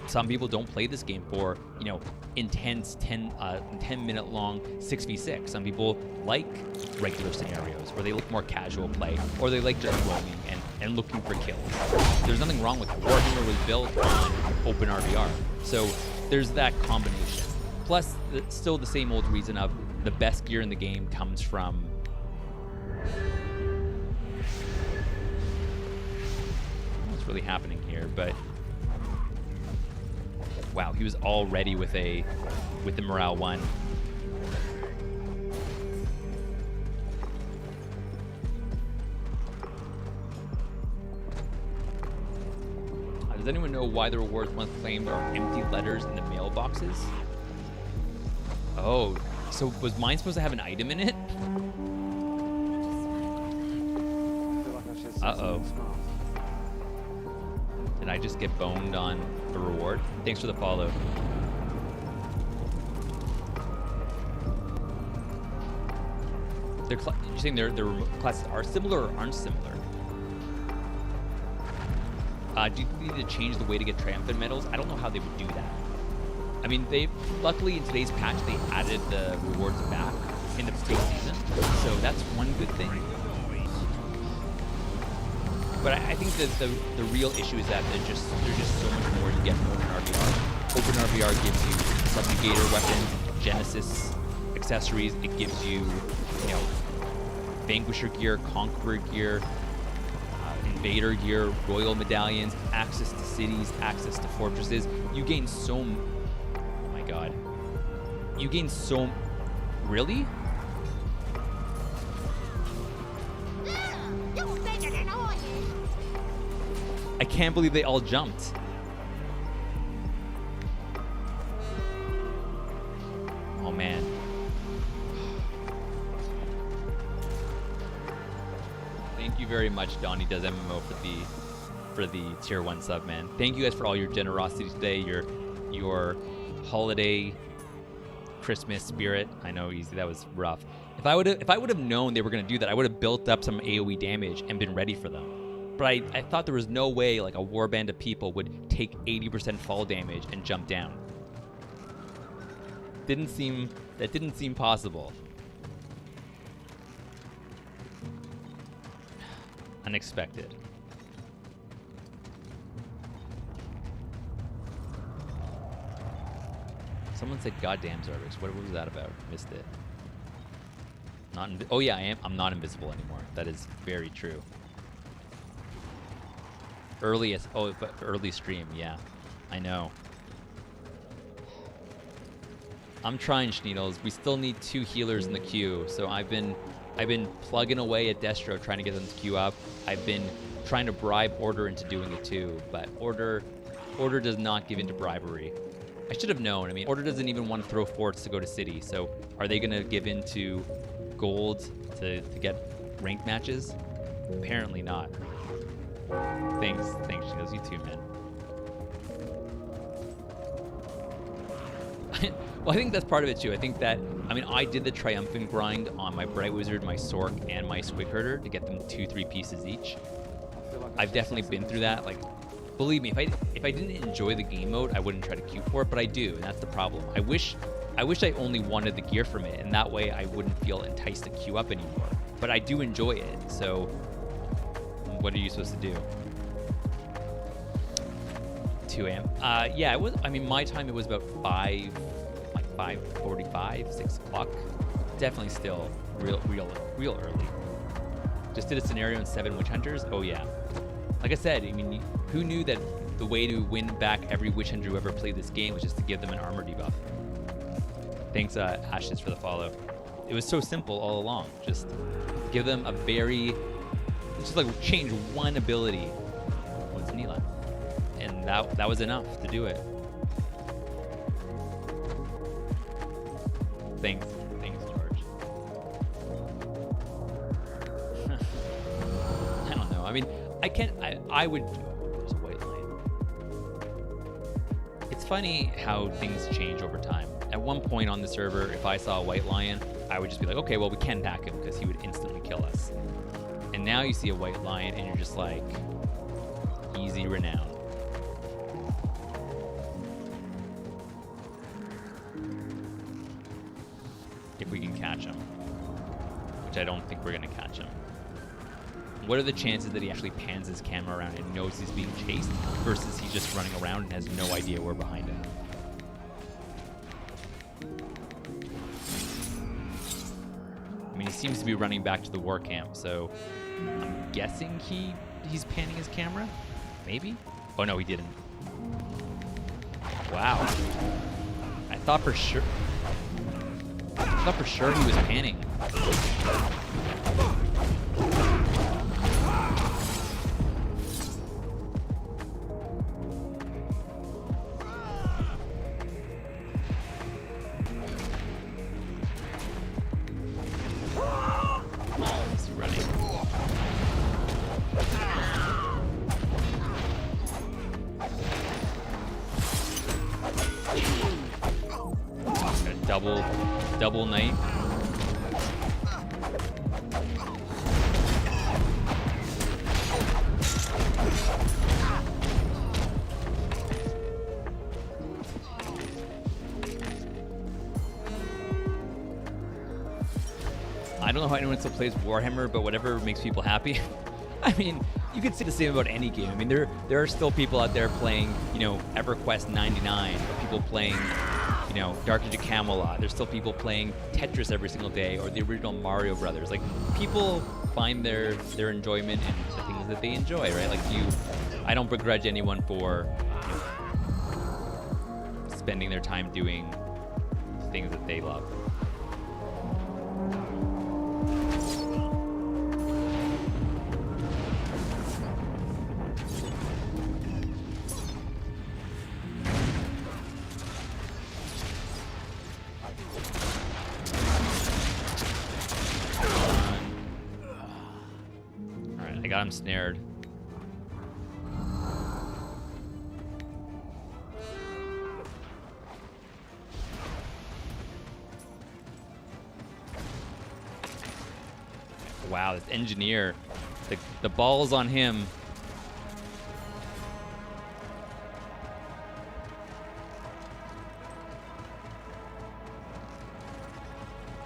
Some people don't play this game for, you know, intense 10-minute long 6v6. Some people like regular scenarios where they look more casual play, or they like just roaming and looking for kills. There's nothing wrong with it. Warhammer was built on open RBR, so there's that combination. Plus, still the same old reason of the best gear in the game comes from really happening here, but wow, he was all ready with the morale 1. Does anyone know why the rewards once claimed are empty letters in the mailboxes? Oh, so was mine supposed to have an item in it? Uh-oh. Did I just get boned on a reward? Thanks for the follow. You're saying their classes are similar or aren't similar? Do you need to change the way to get triumphant medals? I don't know how they would do that. I mean, luckily in today's patch they added the rewards back in the pre-season, so that's one good thing. But I think that the real issue is that there's just so much more you get from Open RBR. Open RBR gives you Subjugator weapons, Genesis accessories. It gives you, you know, Vanquisher gear, Conqueror gear, Invader gear, Royal medallions, access to cities, access to fortresses. You gain so. Oh my God. You gain so. Really? I can't believe they all jumped. Oh man. Thank you very much, Donnie Does MMO, for the tier 1 sub, man. Thank you guys for all your generosity today, your holiday Christmas spirit. I know that was rough. If I would have known they were gonna do that, I would have built up some AoE damage and been ready for them. But I thought there was no way like a warband of people would take 80% fall damage and jump down. That didn't seem possible. Unexpected. Someone said goddamn Zardix. What was that about? Missed it. Oh yeah, I'm not invisible anymore. That is very true. But early stream, yeah. I know. I'm trying, Schneedles. We still need 2 healers in the queue, so I've been plugging away at Destro trying to get them to queue up. I've been trying to bribe Order into doing it too, but Order does not give into bribery. I should have known. I mean, Order doesn't even want to throw forts to go to city, so are they gonna give into gold to get ranked matches? Apparently not. Thanks, Shields. You too, man. Well, I think that's part of it too. I think that, I mean, I did the triumphant grind on my Bright Wizard, my Sork, and my Squig Herder to get them 2-3 pieces each. I've definitely been through that. Like, believe me, if I didn't enjoy the game mode, I wouldn't try to queue for it, but I do, and that's the problem. I wish I only wanted the gear from it, and that way I wouldn't feel enticed to queue up anymore. But I do enjoy it, so what are you supposed to do? 2 a.m. Yeah, it was. I mean, my time it was about 5:45, 6 o'clock. Definitely still real early. Just did a scenario in 7 Witch Hunters. Oh yeah. Like I said, I mean, who knew that the way to win back every Witch Hunter who ever played this game was just to give them an armor debuff? Thanks, Ashes, for the follow. It was so simple all along. Just give them a just like change one ability. What's Neela? And that was enough to do it. Thanks, George. I don't know. I mean, I would. There's a white line. It's funny how things change over time. At one point on the server, if I saw a white lion, I would just be like, okay, well, we can attack him because he would instantly kill us. And now you see a white lion and you're just like, easy renown. If we can catch him, which I don't think we're going to catch him. What are the chances that he actually pans his camera around and knows he's being chased versus he's just running around and has no idea we're behind him? I mean, he seems to be running back to the war camp, so I'm guessing he's panning his camera? Maybe? Oh no, he didn't. Wow. I thought for sure he was panning. Double knight. I don't know how anyone still plays Warhammer, but whatever makes people happy. I mean, you could say the same about any game. I mean, there are still people out there playing, EverQuest 99, or people playing, Dark Age of Camelot. There's still people playing Tetris every single day, or the original Mario Brothers. Like, people find their enjoyment in the things that they enjoy, right? Like, I don't begrudge anyone for spending their time doing things that they love. I'm snared. Wow, this engineer, the ball's on him.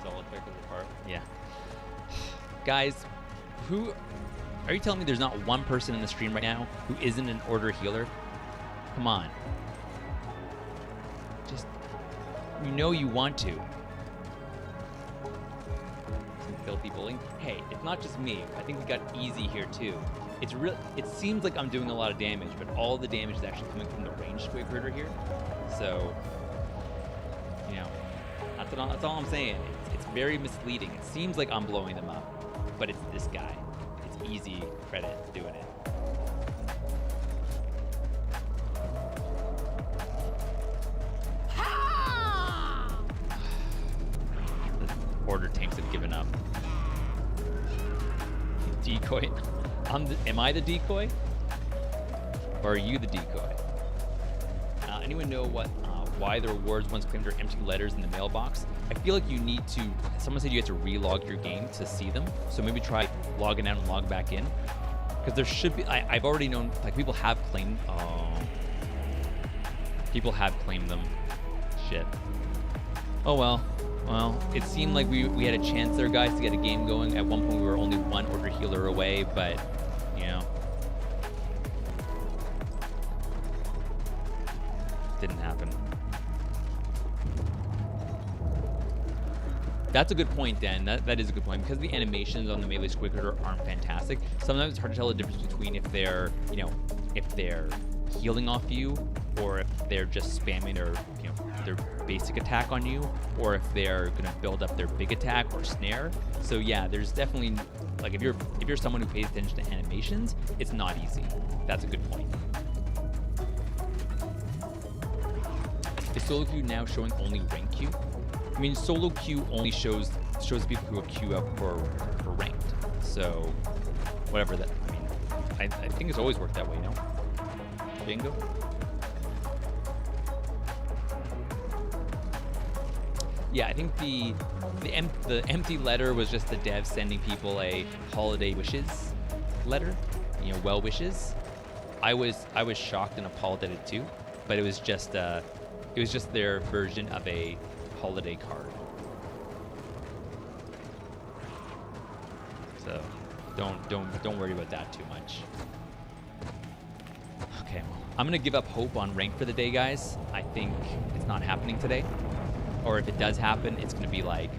Solid pick apart. Yeah. Guys, are you telling me there's not one person in the stream right now who isn't an order healer? Come on. Just, you want to. Kill people. Hey, it's not just me. I think we got easy here too. It seems like I'm doing a lot of damage, but all the damage is actually coming from the ranged twig critter here. So, that's all I'm saying. It's very misleading. It seems like I'm blowing them up, but it's this guy. Easy credit doing it. The order tanks have given up. Decoy. Am I the decoy? Or are you the decoy? Anyone know why the rewards once claimed are empty letters in the mailbox? I feel like you need to. Someone said you have to relog your game to see them. So maybe try logging out and log back in. Because there should be. I've already known. Like, people have claimed. People have claimed them. Shit. Oh well. Well, it seemed like we had a chance there, guys, to get a game going. At one point, we were only one order healer away, but That's a good point, Dan. That is a good point, because the animations on the melee squid critter aren't fantastic. Sometimes it's hard to tell the difference between if they're, if they're healing off you, or if they're just spamming their, their basic attack on you, or if they're gonna build up their big attack or snare. So yeah, there's definitely, like, if you're someone who pays attention to animations, it's not easy. That's a good point. Is solo queue now showing only rank queue? I mean, solo queue only shows people who will queue up for ranked. So, whatever that. I mean, I think it's always worked that way. No? Bingo. Yeah, I think the empty letter was just the dev sending people a holiday wishes letter. Well wishes. I was shocked and appalled at it too, but it was just their version of a holiday card. So don't worry about that too much. Okay, well, I'm gonna give up hope on rank for the day, guys. I think it's not happening today, or if it does happen, it's gonna be like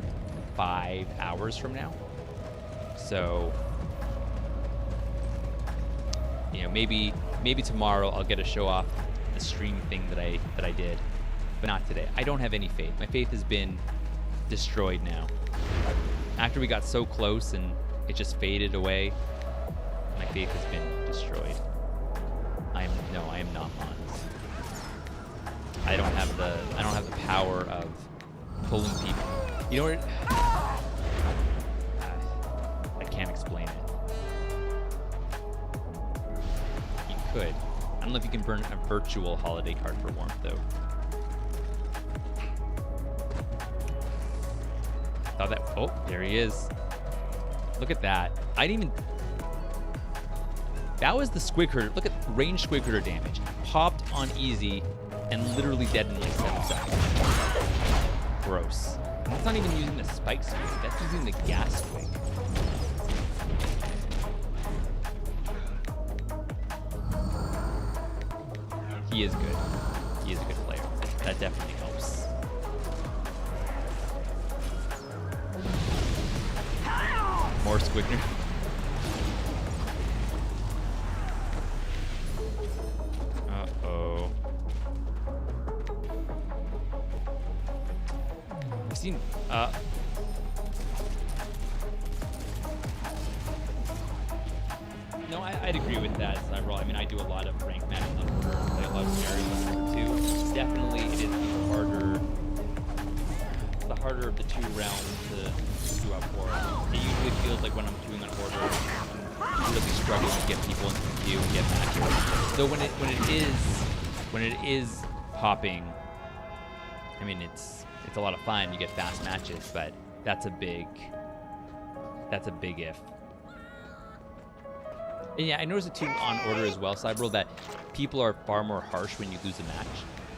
5 hours from now. So maybe tomorrow I'll get to show off the stream thing that I did. But not today. I don't have any faith. My faith has been destroyed now. After we got so close and it just faded away, my faith has been destroyed. I am not honest. I don't have the power of pulling people. You know what? I can't explain it. You could. I don't know if you can burn a virtual holiday card for warmth though. Oh, there he is. Look at that. That was the squid critter. Look at range squid critter damage. Popped on easy and literally dead in like 7 seconds. Gross. That's not even using the spike squid. That's using the gas squid. He is good. He is a good player. That definitely helps. More Squidner. Uh-oh. I've seen, No, I'd agree with that, Cyberall. I mean, I do a lot of rank matches on order. I play a lot of carries on order, too. Definitely, it is the harder of the two realms to queue up for. It usually feels like when I'm queuing on order, I'm really struggling to get people into the queue and get matches. So when it is popping, I mean, it's a lot of fun. You get fast matches, but that's a big if. And yeah, I noticed it too on order as well, Cyberl, that people are far more harsh when you lose a match.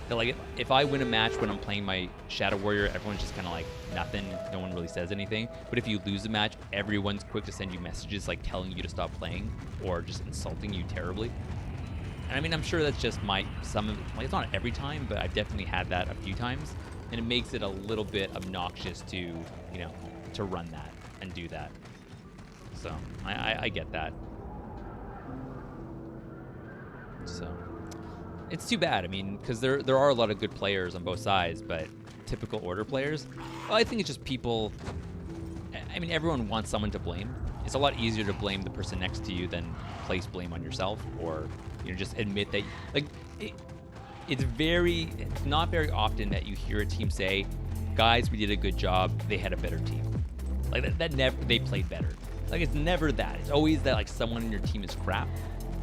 They're like, if I win a match when I'm playing my Shadow Warrior, everyone's just kind of like nothing. No one really says anything. But if you lose a match, everyone's quick to send you messages like telling you to stop playing or just insulting you terribly. And I mean, I'm sure that's just like it's not every time, but I've definitely had that a few times. And it makes it a little bit obnoxious to, to run that and do that. So I get that. So it's too bad. I mean, because there are a lot of good players on both sides, but typical order players, well, I think it's just people. I mean, everyone wants someone to blame. It's a lot easier to blame the person next to you than place blame on yourself, or just admit that. Like, it's not very often that you hear a team say, "Guys, we did a good job. They had a better team." Like that never. They played better. Like, it's never that. It's always that like someone in your team is crap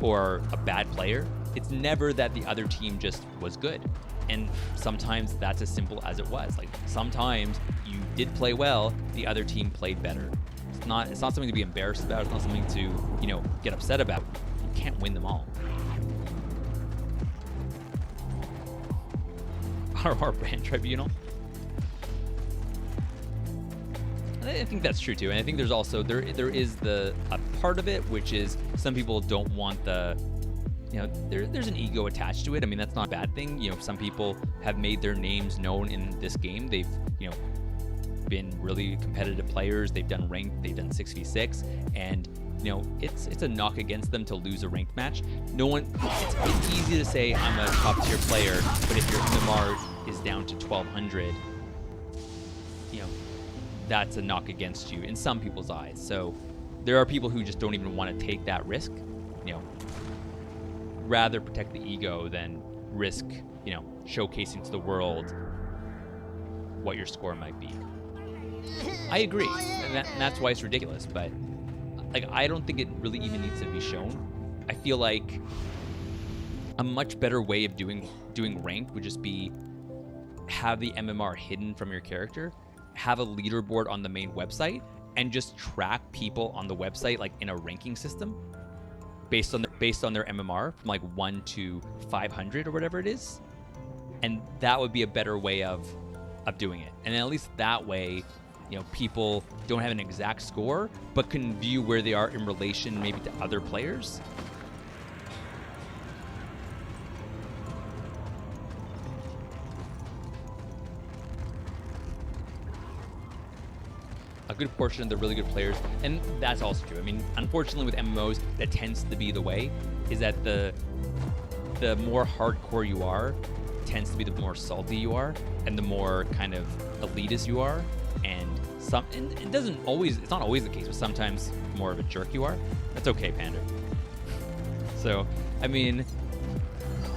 or a bad player. It's never that the other team just was good. And sometimes that's as simple as it was. Like, sometimes you did play well, the other team played better. It's not something to be embarrassed about. It's not something to, get upset about. You can't win them all. Our brand tribunal. I think that's true too, and I think there's also there is a part of it, which is some people don't want the you know, there's an ego attached to it. I mean, that's not a bad thing. You know, some people have made their names known in this game. They've, you know, been really competitive players. They've done ranked, they've done 6v6, and you know, it's a knock against them to lose a ranked match. No one, it's easy to say I'm a top tier player, but if your MMR is down to 1200, you know, that's a knock against you in some people's eyes. So there are people who just don't even want to take that risk, you know, rather protect the ego than risk, you know, showcasing to the world what your score might be. I agree, and that's why it's ridiculous, but like, I don't think it really even needs to be shown. I feel like a much better way of doing ranked would just be have the MMR hidden from your character, have a leaderboard on the main website, and just track people on the website like in a ranking system based on their MMR from like 1 to 500 or whatever it is. And that would be a better way of doing it. And at least that way, you know, people don't have an exact score, but can view where they are in relation maybe to other players. A good portion of the really good players, and that's also true. I mean, unfortunately with MMOs, that tends to be the way, is that the more hardcore you are, tends to be the more salty you are, and the more kind of elitist you are. And it doesn't always, it's not always the case, but sometimes more of a jerk you are. That's okay, Pander. So, I mean,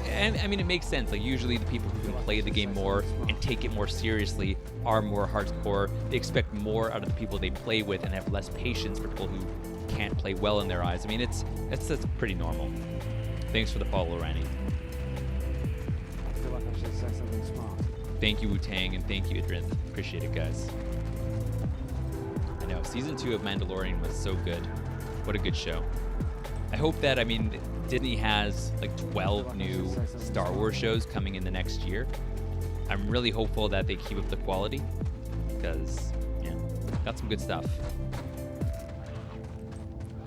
it makes sense. Like, usually the people who can play the game more and take it more seriously are more hardcore. They expect more out of the people they play with and have less patience for people who can't play well in their eyes. I mean, that's pretty normal. Thanks for the follow, Rani. I feel like I should say something smart. Thank you, Wu-Tang, and thank you, Idrin. Appreciate it, guys. I know, Season 2 of Mandalorian was so good. What a good show. I hope that, I mean, Disney has like 12 new Star Wars shows coming in the next year. I'm really hopeful that they keep up the quality, because, yeah, got some good stuff.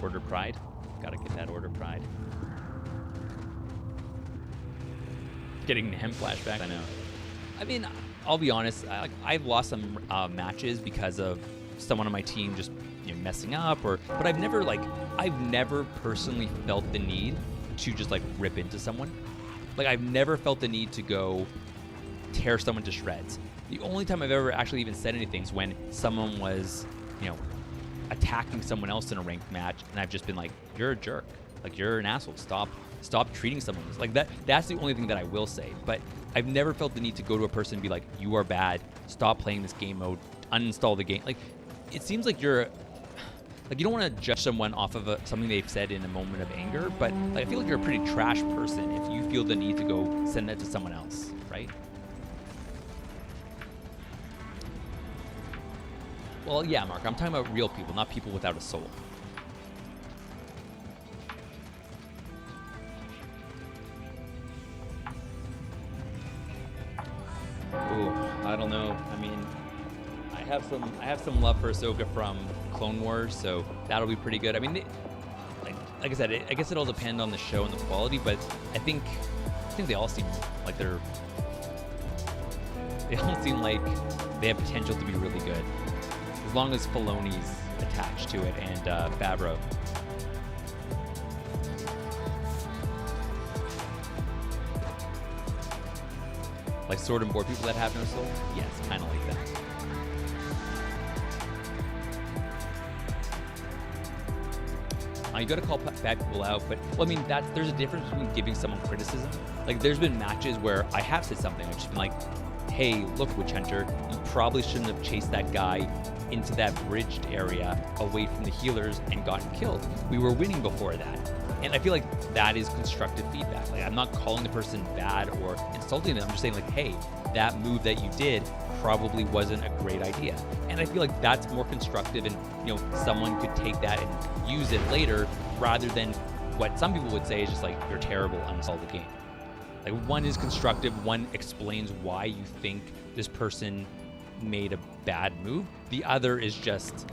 Order Pride. Gotta get that Order Pride. Getting him flashback, I know. I mean, I'll be honest, I've lost some matches because of someone on my team just, you know, messing up, but I've never personally felt the need to just like rip into someone. Like, I've never felt the need to go tear someone to shreds. The only time I've ever actually even said anything is when someone was, you know, attacking someone else in a ranked match, and I've just been like, you're a jerk. Like, you're an asshole. Stop treating someone like that. That's the only thing that I will say. But I've never felt the need to go to a person and be like, you are bad. Stop playing this game mode. Uninstall the game. Like, it seems like you're like, you don't want to judge someone off of something they've said in a moment of anger, but like, I feel like you're a pretty trash person if you feel the need to go send that to someone else, right? Well, yeah, Mark, I'm talking about real people, not people without a soul. Ooh, I don't know. I mean, I have some love for Ahsoka from Clone Wars, so that'll be pretty good. I mean, like I said, I guess it'll depend on the show and the quality, but I think they all seem like they all seem like they have potential to be really good, as long as Filoni's attached to it and Favreau. Like sword and board people that have no soul? Yes, kind of like that. You gotta call bad people out, but well, I mean, there's a difference between giving someone criticism. Like, there's been matches where I have said something, I've just been like, hey, look, Witch Hunter, you probably shouldn't have chased that guy into that bridged area away from the healers and gotten killed. We were winning before that. And I feel like that is constructive feedback. Like, I'm not calling the person bad or insulting them. I'm just saying, like, hey, that move that you did probably wasn't a great idea. And I feel like that's more constructive, and, you know, someone could take that and use it later, rather than what some people would say is just like, you're terrible, uninstall the game. Like, one is constructive, one explains why you think this person made a bad move. The other is just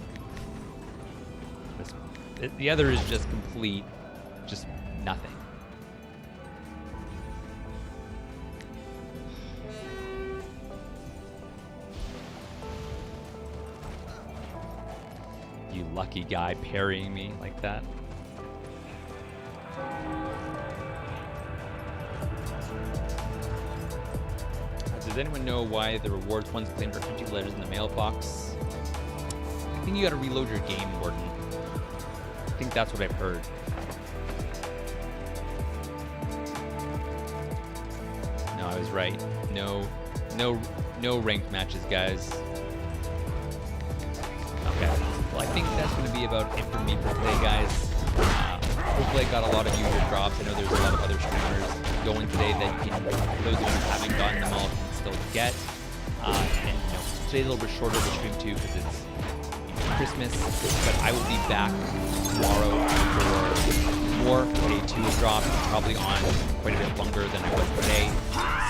complete, just nothing. You lucky guy parrying me like that. Does anyone know why the rewards once claimed are 50 letters in the mailbox? I think you gotta reload your game, Warden. I think that's what I've heard. No, I was right. No ranked matches, guys. Okay. Well, I think that's gonna be about it for me for today, guys. Hopefully I got a lot of user drops. I know there's a lot of other streamers going today that you can, for those of you who haven't gotten them all, can still get. And you know, today's a little bit shorter of a stream too because it's Christmas. But I will be back tomorrow for more day 2 drops, probably on quite a bit longer than I was today.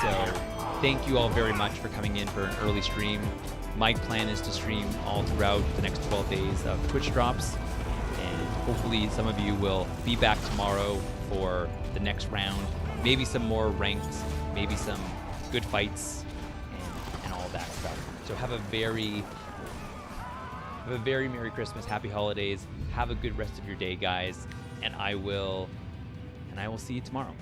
So thank you all very much for coming in for an early stream. My plan is to stream all throughout the next 12 days of Twitch drops. And hopefully some of you will be back tomorrow for the next round. Maybe some more ranked, maybe some good fights, and all that stuff. So have a very Merry Christmas, Happy Holidays. Have a good rest of your day, guys. And I will see you tomorrow.